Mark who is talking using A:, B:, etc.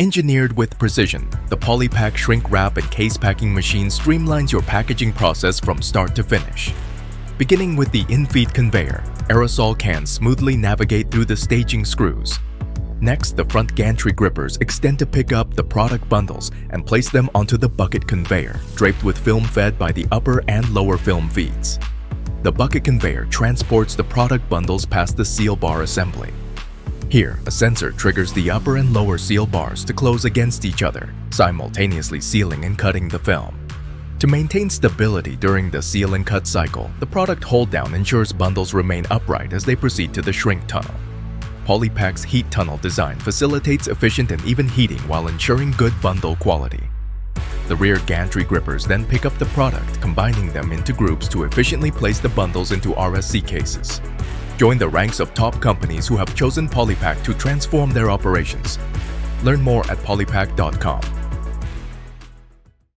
A: Engineered with precision, the Polypack shrink wrap and case packing machine streamlines your packaging process from start to finish. Beginning with the Infeed Conveyor, Aerosol cans smoothly navigate through the staging screws. Next, the Front Gantry grippers extend to pick up the product bundles and place them onto the Bucket Conveyor, draped with film fed by the upper and lower film feeds. The Bucket Conveyor transports the product bundles past the seal bar assembly. Here, a sensor triggers the upper and lower seal bars to close against each other, simultaneously sealing and cutting the film. To maintain stability during the seal and cut cycle, the product hold-down ensures bundles remain upright as they proceed to the shrink tunnel. Polypack's heat tunnel design facilitates efficient and even heating while ensuring good bundle quality. The rear gantry grippers then pick up the product, combining them into groups to efficiently place the bundles into RSC cases. Join the ranks of top companies who have chosen Polypack to transform their operations. Learn more at polypack.com.